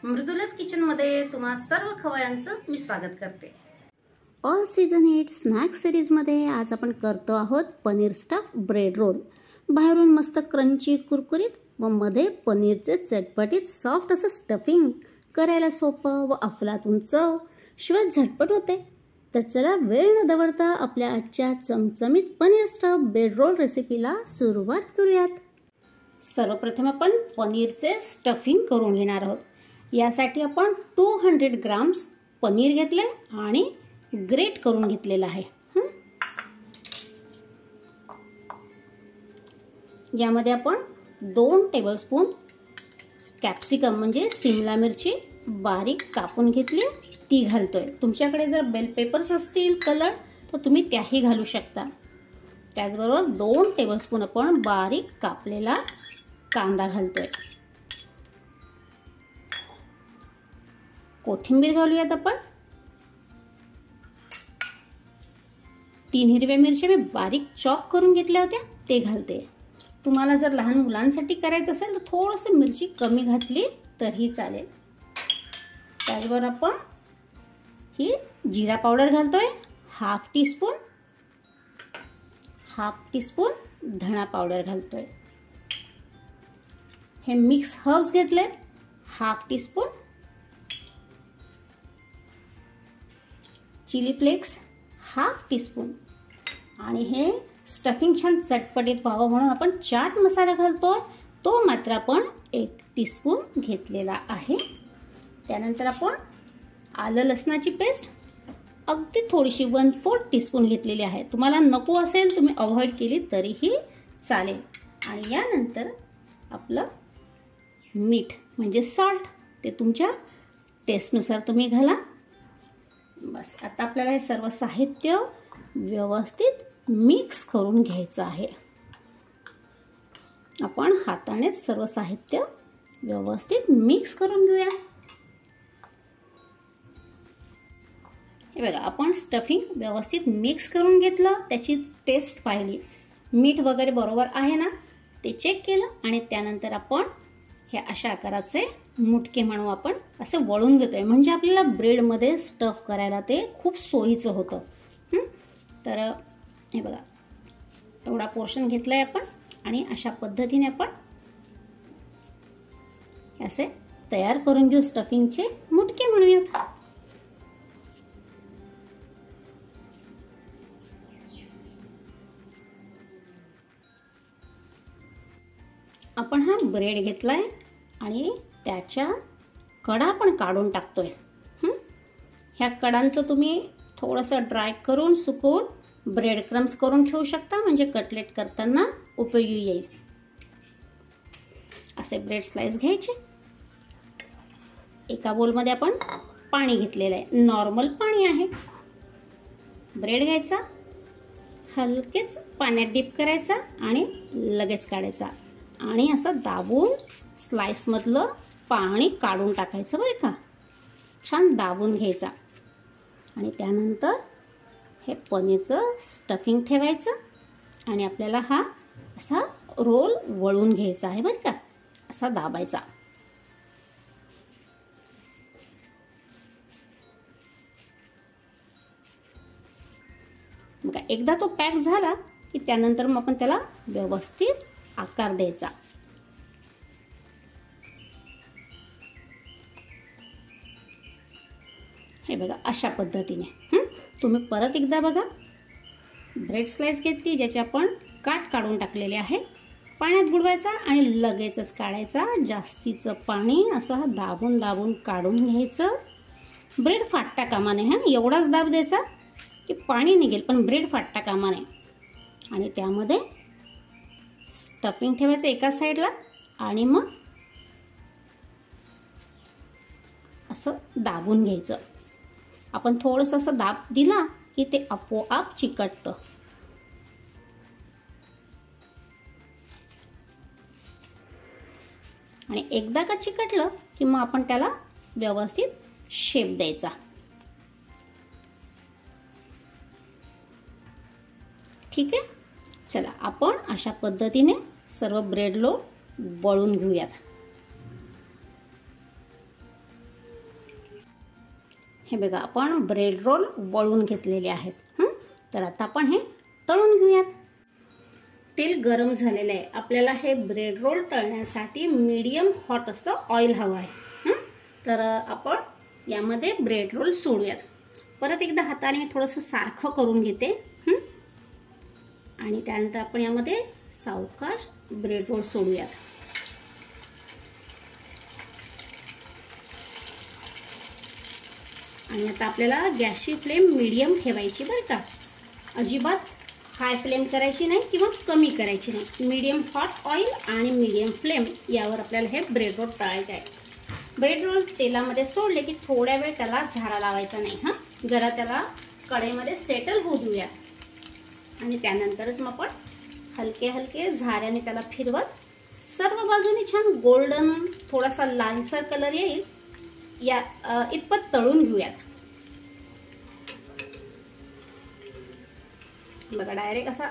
मृदुलाच किचनमध्ये तुम्हा सर्व खवयांचं मी स्वागत करते। ऑल सीझन हिट स्नॅक सिरीजमध्ये आज आपण करतो आहोत पनीर स्टफ ब्रेड रोल। बाहेरून मस्त क्रंची कुरकुरीत व मध्ये पनीरचे चटपटीत सॉफ्ट असं स्टफिंग, करायला सोपं व अफलातून चव, शिवाय झटपट होते। तर चला वेळ न दवडता आपल्या आजच्या चमचमीत पनीर स्टफ ब्रेड रोल रेसिपीला सुरुवात करूयात। सर्वप्रथम आपण पनीरचे स्टफिंग करून घेणार आहोत। यासाठी आपण 200 ग्राम्स पनीर घेतले आणि ग्रेट करून घेतलेला आहे। यामध्ये आपण 2 टेबलस्पून कॅप्सिकम म्हणजे शिमला मिरची बारीक कापून घेतली ती घालतोय। तुमच्याकडे जर बेल पेपर्स असतील कलर तर तुम्ही त्याही घालू शकता। त्याचबरोबर 2 टेबलस्पून आपण बारीक कापलेला कांदा घालतोय। कोथिंबीर घालूयात आपण। 3 हिरव्या मिरच्या मी बारीक चॉप करून घेतल्या होत्या ते घालते। तुम्हाला जर लहान मुलांसाठी करायचं असेल तर थोडंसं मिरची कमी घातली तरी चालेल। त्याचबरोबर आपण ही जिरा पावडर घालतोय हाफ टीस्पून धणा पावडर घालतोय। हे मिक्स हर्ब्स घेतले half teaspoon, chilli flakes half teaspoon आणि हे स्टफिंग छान चटपटीत व्हावं म्हणून आपण चाट मसाला घालतोय तो मात्र आपण 1 टीस्पून घेतलेला आहे। त्यानंतर आपण आलं लसणाची पेस्ट अगदी थोडीशी 1/4 टीस्पून घेतलेली आहे। तुम्हाला नको असेल तुम्ही अवॉइड केली तरीही चालेल। आणि यानंतर आपलं मीठ म्हणजे सॉल्ट ते तुमच्या टेस्टनुसार तुम्ही घाला। बस आता आपल्याला हे सर्व साहित्य व्यवस्थित मिक्स करून घ्यायचं आहे। आपण हातानेच सर्व साहित्य व्यवस्थित मिक्स करून घेऊया। हे बघा आपण स्टफिंग व्यवस्थित मिक्स करून घेतलं, त्याची टेस्ट पाहिली, मीठ वगैरे बरोबर आहे ना ते चेक केलं आणि त्यानंतर आपण हे अशा आकाराचे मुटके म्हणू आपण असे वळून घेतोय म्हणजे आपल्याला ब्रेड मध्ये स्टफ करायला ते खूप सोयीचं होतं। तर हे बघा एवढा पोर्शन घेतलाय आपण आणि अशा पद्धतीने आपण असे तयार करून घेऊ स्टफिंगचे मुटके म्हणूयात। आपण हा ब्रेड घेतलाय आणि त्याच्या कडा पण काढून टाकतोय। ह्या कडांचं तुम्ही थोडंसं ड्राय करून सुकवून ब्रेड क्रम्स करून ठेवू शकता म्हणजे कटलेट करताना उपयोगी येईल। असे ब्रेड स्लाइस घ्यायचे। एका बोलमध्ये आपण पाणी घेतलेलं आहे, नॉर्मल पाणी आहे। ब्रेड घ्यायचा, हलकेच पाण्यात डिप करायचा आणि लगेच काढायचा आणि असं दाबून स्लाइस मधलं पाणी काढून टाकायचं बरं का। छान दाबून घ्यायचा आणि त्यानंतर हे पनीरचं स्टफिंग ठेवायचं आणि आपल्याला हा असा रोल वळून घ्यायचा आहे बरं का, असा दाबायचा। बघा एकदा तो पॅक झाला की त्यानंतर मग आपण त्याला व्यवस्थित आकार द्यायचा। हे बघा अशा पद्धतीने तुम्ही परत एकदा बघा ब्रेड स्लाइस घेतली ज्याचे आपण काढून टाकलेले आहे, पाण्यात बुडवायचा आणि लगेचच काढायचा। जास्तीचं पाणी असं दाबून दाबून काढून घ्यायचं। ब्रेड फाटता कामा नये, एवढाच दाब द्यायचा की पाणी निघेल पण ब्रेड फाटता कामा नये। आणि त्यामध्ये स्टफिंग ठेवायचं एका साईडला आणि मग असं दाबून घ्यायचं। आपण थोडंसं असं दाब दिला की ते आपोआप चिकटतं। आणि एकदा का चिकटलं की मग आपण त्याला व्यवस्थित शेप द्यायचा। ठीक आहे, चला आपण अशा पद्धतीने सर्व ब्रेड रोल वळून घेऊयात। हे बघा आपण ब्रेड रोल वळून घेतलेले आहेत. तर आता आपण हे तळून घेऊयात. तेल गरम झालेलं आहे. आपल्याला हे ब्रेड रोल तळण्यासाठी मीडियम हॉट असं ऑइल हवं आहे. तर आपण यामध्ये ब्रेड रोल सोडूयात. परत एकदा हाताने मी थोडंसं सारखं करून घेते आणि त्यानंतर आपण यामध्ये सावकाश ब्रेड रोल सोडूयात. आणि आता आपल्याला गॅसची फ्लेम मीडियम ठेवायची बरं का. अजिबात हाय फ्लेम करायची नाही किंवा कमी करायची नाही. मीडियम हॉट ऑइल आणि मीडियम फ्लेम यावर आपल्याला हे ब्रेड रोल तळायचे आहे. ब्रेड रोल तेलामध्ये सोडले की थोड्या वेळ त्याला झारा लावायचा नाही. जरा त्याला कढईमध्ये सेटल होऊ देऊया आणि त्यानंतरच मग आपण हलके हलके झाऱ्याने त्याला फिरवत सर्व बाजूनी छान गोल्डन थोडासा लालसर कलर येईल या इतपत तळून घेऊयात. बघा डायरेक्ट असा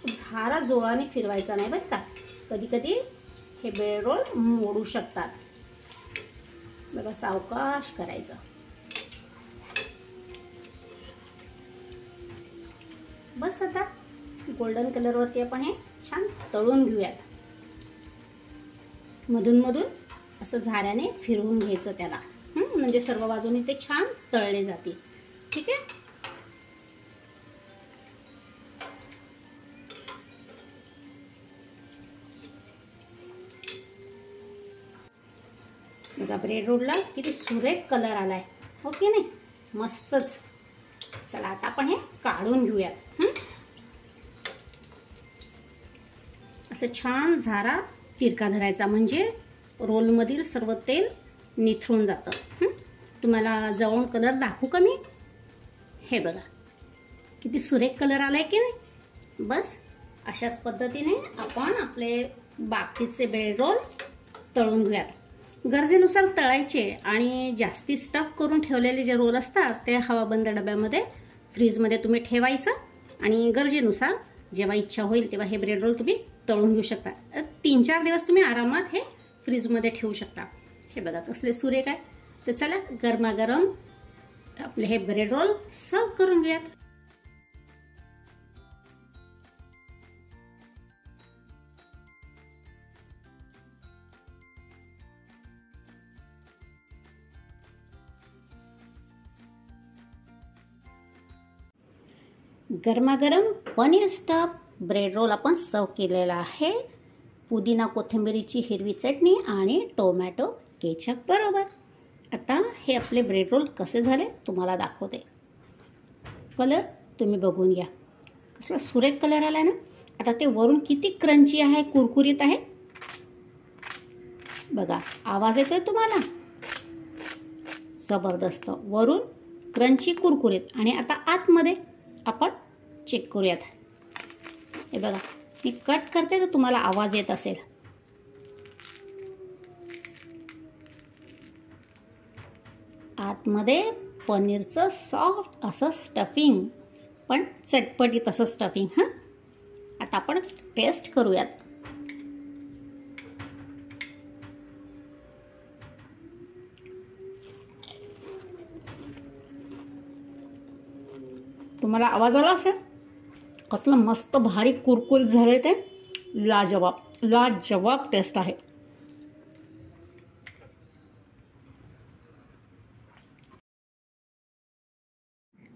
झारा जोराने फिरवायचा नाही बरं का. कधी कधी हे ब्रेड रोल मोडू शकतात. बघा सावकाश करायचं. बस आता गोल्डन कलरवरती आपण हे छान तळून घेऊयात. मधून मधून असं झाऱ्याने फिरवून घ्यायचं त्याला, म्हणजे सर्व बाजूनी ते छान तळले जातील. ठीक आहे. बघा ब्रेड रोलला किती सुरेख कलर आलाय. हो की नाही. मस्तच. चला आता आपण हे काढून घेऊयात. असं छान झारा तिरका धरायचा म्हणजे रोलमधील सर्व तेल निथळून जातं. तुम्हाला जवळून कलर दाखवू का मी. हे बघा किती सुरेख कलर आलाय की नाही. बस अशाच पद्धतीने आपण आपले बाकीचे ब्रेड रोल तळून घेऊयात. गरजेनुसार तळायचे आणि जास्ती स्टफ करून ठेवलेले जे रोल असतात ते हवाबंद डब्यामध्ये फ्रीजमध्ये तुम्ही ठेवायचं आणि गरजेनुसार जेव्हा इच्छा होईल तेव्हा हे ब्रेड रोल तुम्ही तळून घेऊ शकता. 3-4 दिवस तुम्ही आरामात हे फ्रीजमध्ये ठेवू शकता. हे बघा कसले सुरेख आहे. तर चला गरमागरम आपले हे ब्रेड रोल सर्व करून घेऊयात. गरमागरम पनीर स्टफ ब्रेड रोल आपण सर्व केलेला आहे. पुदिना कोथिंबीरीची हिरवी चटणी आणि टोमॅटो केचप बरोबर. आता हे आपले ब्रेड रोल कसे झाले तुम्हाला दाखवते. कलर तुम्ही बघून घ्या कसला सुरेख कलर आला ना. आता ते वरून किती क्रंची आहे, कुरकुरीत आहे. बघा आवाज येतोय तुम्हाला. जबरदस्त. वरून क्रंची कुरकुरीत आणि आता आतमध्ये आपण चेक करूयात. हे बघा मी कट करते तर तुम्हाला आवाज येत असेल. आतमध्ये पनीरचं सॉफ्ट असं स्टफिंग, पण चटपटीत असं स्टफिंग. आता आपण टेस्ट करूयात. तुम्हाला आवाज आला असेल. कसलं मस्त भारी कुरकुरीत झाले ते. लाजवाब टेस्ट आहे.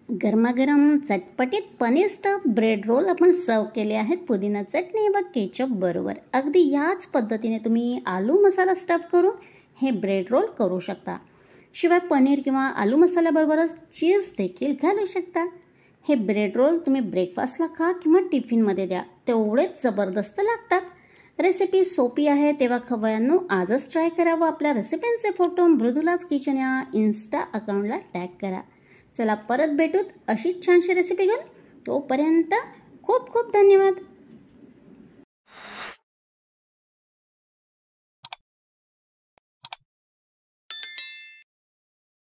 गरमागरम चटपटीत पनीर स्टफ ब्रेड रोल आपण सर्व केले आहेत पुदिना चटणी व केचप बरोबर. अगदी याच पद्धतीने तुम्ही आलू मसाला स्टफ करून हे ब्रेड रोल करू शकता. शिवाय पनीर किंवा आलू मसाल्याबरोबरच चीज देखील घालू शकता. हे ब्रेड रोल तुम्ही ब्रेकफास्टला खा किंवा टिफिनमध्ये द्या, तेवढेच जबरदस्त लागतात. रेसिपी सोपी आहे तेव्हा खवयांनो आजच ट्राय करा व आपल्या रेसिपींचे फोटो मृदुलाज किचन या इन्स्टा अकाउंटला टॅग करा. चला परत भेटूत अशीच छानशी रेसिपी घेऊन. तोपर्यंत खूप खूप धन्यवाद.